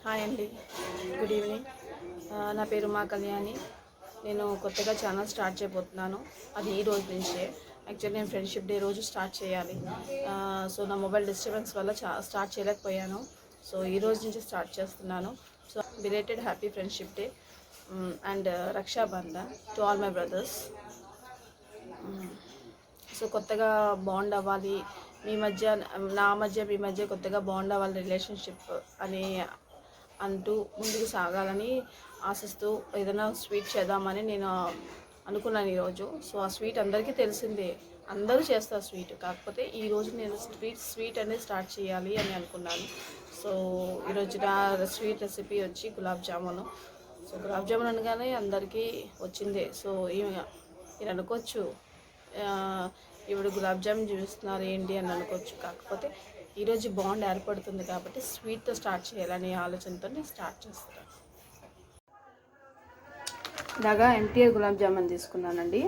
Hi అండి, good evening. నా పేరు మా కళ్యాణి. నేను కొత్తగా ఛానల్ స్టార్ట్ చేయబోతున్నాను. అది ఈ రోజు నుంచే. యాక్చువల్లీ నేను ఫ్రెండ్షిప్ డే రోజు స్టార్ట్ చేయాలి. సో నా మొబైల్ డిస్టర్బెన్స్ వల్ల స్టార్ట్ చేయలేకపోయాను. సో ఈ రోజు నుంచి స్టార్ట్ చేస్తున్నాను. So belated happy friendship day and Rakshabandhan to all my brothers. So కొత్తగా బాండ్ అవ్వాలి మీ మధ్య, మీ మధ్య కొత్తగా బాండ్ అవ్వాలి రిలేషన్షిప్ అని అంటూ ముందుకు సాగాలని ఆశిస్తూ ఏదైనా స్వీట్ చేద్దామని నేను అనుకున్నాను ఈరోజు. సో ఆ స్వీట్ అందరికీ తెలిసిందే, అందరూ చేస్తారు స్వీట్. కాకపోతే ఈరోజు నేను స్వీట్ అనేది స్టార్ట్ చేయాలి అని అనుకున్నాను. సో ఈరోజు నా స్వీట్ రెసిపీ వచ్చి గులాబ్ జామును. సో గులాబ్ జామున్ అనగానే అందరికీ వచ్చిందే. సో మీరు అనుకోవచ్చు ఇప్పుడు గులాబ్ జామున్ చూపిస్తున్నారు ఏంటి అని అనుకోవచ్చు. కాకపోతే ఈరోజు బాండ్ ఏర్పడుతుంది కాబట్టి స్వీట్తో స్టార్ట్ చేయాలనే ఆలోచనతో నేను స్టార్ట్ చేస్తాను. ఇలాగా ఎంటీఆర్ గులాబ్ జామున్ తీసుకున్నానండి.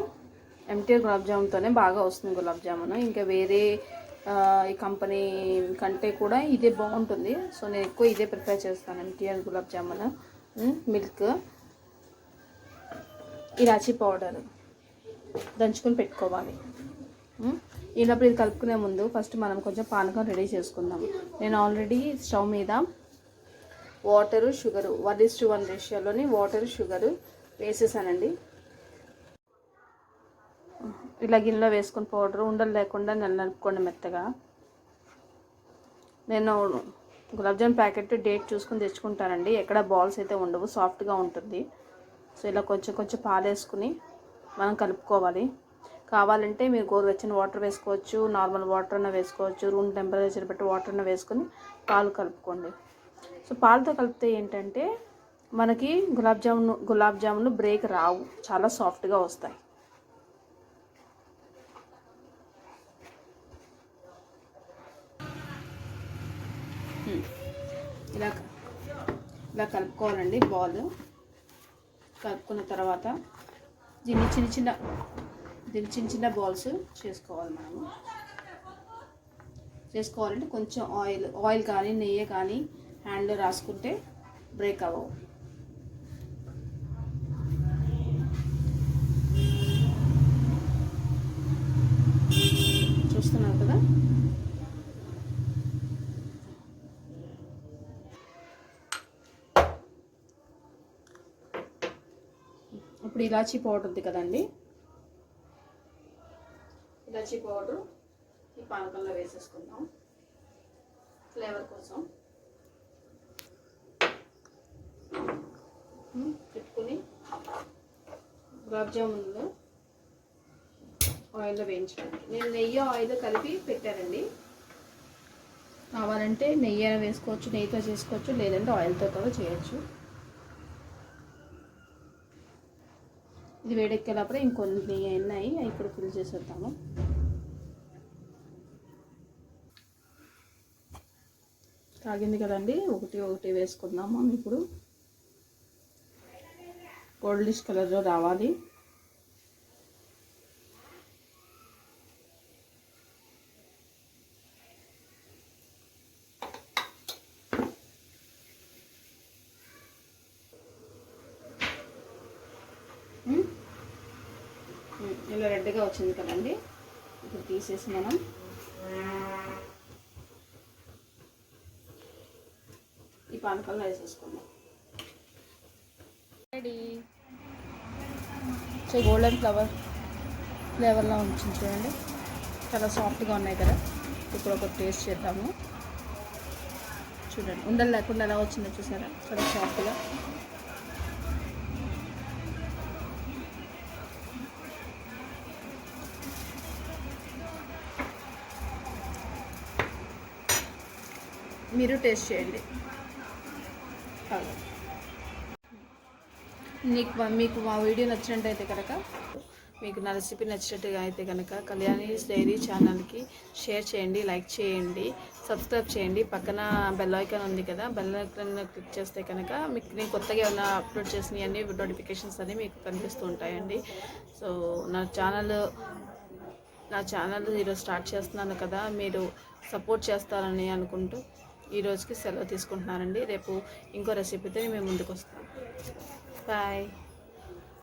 ఎంటీఆర్ గులాబ్ జామున్తోనే బాగా వస్తుంది గులాబ్ జామున్. ఇంకా వేరే ఈ కంపెనీ కంటే కూడా ఇదే బాగుంటుంది. సో నేను ఎక్కువ ఇదే ప్రిఫర్ చేస్తాను, ఎంటీఆర్ గులాబ్ జామున్. మిల్క్, ఇలాచీ పౌడర్ దంచుకొని పెట్టుకోవాలి. ఈలోపు ఇది కలుపుకునే ముందు ఫస్ట్ మనం కొంచెం పానకం రెడీ చేసుకుందాం. నేను ఆల్రెడీ స్టవ్ మీద వాటరు షుగరు 1:1 రేషియోలోని వాటరు షుగరు వేసేసానండి. ఇలా గిన్నెలో వేసుకొని పౌడర్ ఉండలు లేకుండా నలుపుకోండి మెత్తగా. నేను గులాబ్ జామున్ ప్యాకెట్ డేట్ చూసుకుని తెచ్చుకుంటానండి. ఎక్కడ బాల్స్ అయితే ఉండవు, సాఫ్ట్గా ఉంటుంది. సో ఇలా కొంచెం కొంచెం పాలు వేసుకుని మనం కలుపుకోవాలి. కావాలంటే మీరు గోరువెచ్చని వాటర్ వేసుకోవచ్చు, నార్మల్ వాటర్ అన్న వేసుకోవచ్చు, రూమ్ టెంపరేచర్ బట్టి వాటర్ అన్న వేసుకొని పాలు కలుపుకోండి. సో పాలతో కలిపితే ఏంటంటే మనకి గులాబ్ జామున్ బ్రేక్ రావు, చాలా సాఫ్ట్గా వస్తాయి. ఇలా ఇలా కలుపుకోవాలండి. బాల్ కలుపుకున్న తర్వాత దీన్ని చిన్న చిన్న బాల్స్ చేసుకోవాలి. మనము చేసుకోవాలంటే కొంచెం ఆయిల్ కానీ నెయ్యి కానీ హ్యాండ్లో రాసుకుంటే బ్రేక్ అవ్వవు. చూస్తున్నారు కదా. ఇప్పుడు ఇలాచీ పౌడర్ ఉంది కదండి, ఇలాచీ పౌడర్ ఈ పానకంలో వేసేసుకుందాం ఫ్లేవర్ కోసం. పెట్టుకుని గులాబ్ జామున్లో ఆయిల్లో వేయించండి. నేను నెయ్యి ఆయిల్ కలిపి పెట్టానండి. కావాలంటే నెయ్యి అయినా వేసుకోవచ్చు, నెయ్యితో చేసుకోవచ్చు, లేదంటే ఆయిల్తో కూడా చేయొచ్చు. ఇది వేడెక్కేటప్పుడు ఇంకొన్ని నెయ్యి అయినాయి, ఇప్పుడు ఫిల్ చేసేద్దాము. కాగింది కదండి, ఒకటి వేసుకుందాము. ఇప్పుడు గోల్డిష్ కలర్లో రావాలి. ఇలా రెడ్గా వచ్చింది కదండి. ఇప్పుడు తీసేసి మనం ఈ పానకంలో వేసేసుకుందాం. రెడీ. సో గోల్డెన్ ఫ్లేవర్లో ఉంచింది చూడండి, చాలా సాఫ్ట్గా ఉన్నాయి కదా. ఇప్పుడు ఒక టేస్ట్ చేద్దాము. చూడండి ఉండలు లేకుండా ఎలా వచ్చిందో చూసారా, చాలా సాఫ్ట్గా. మీరు టేస్ట్ చేయండి. మీకు మా వీడియో నచ్చినట్టయితే కనుక, మీకు నా రెసిపీ నచ్చినట్టుగా అయితే కనుక కళ్యాణీస్ డైరీ ఛానల్కి షేర్ చేయండి, లైక్ చేయండి, సబ్స్క్రైబ్ చేయండి. పక్కన బెల్ ఐకాన్ ఉంది కదా, బెల్ ఐకాన్ క్లిక్ చేస్తే కనుక మీకు నేను కొత్తగా ఏమైనా అప్లోడ్ చేసినవి అన్నీ నోటిఫికేషన్స్ అన్నీ మీకు కనిపిస్తూ ఉంటాయండి. సో నా ఛానల్ ఈరోజు స్టార్ట్ చేస్తున్నాను కదా, మీరు సపోర్ట్ చేస్తారని అనుకుంటూ ఈ రోజుకి సెలవు తీసుకుంటున్నానండి. రేపు ఇంకో రెసిపీతో మేము ముందుకు వస్తాం. బాయ్.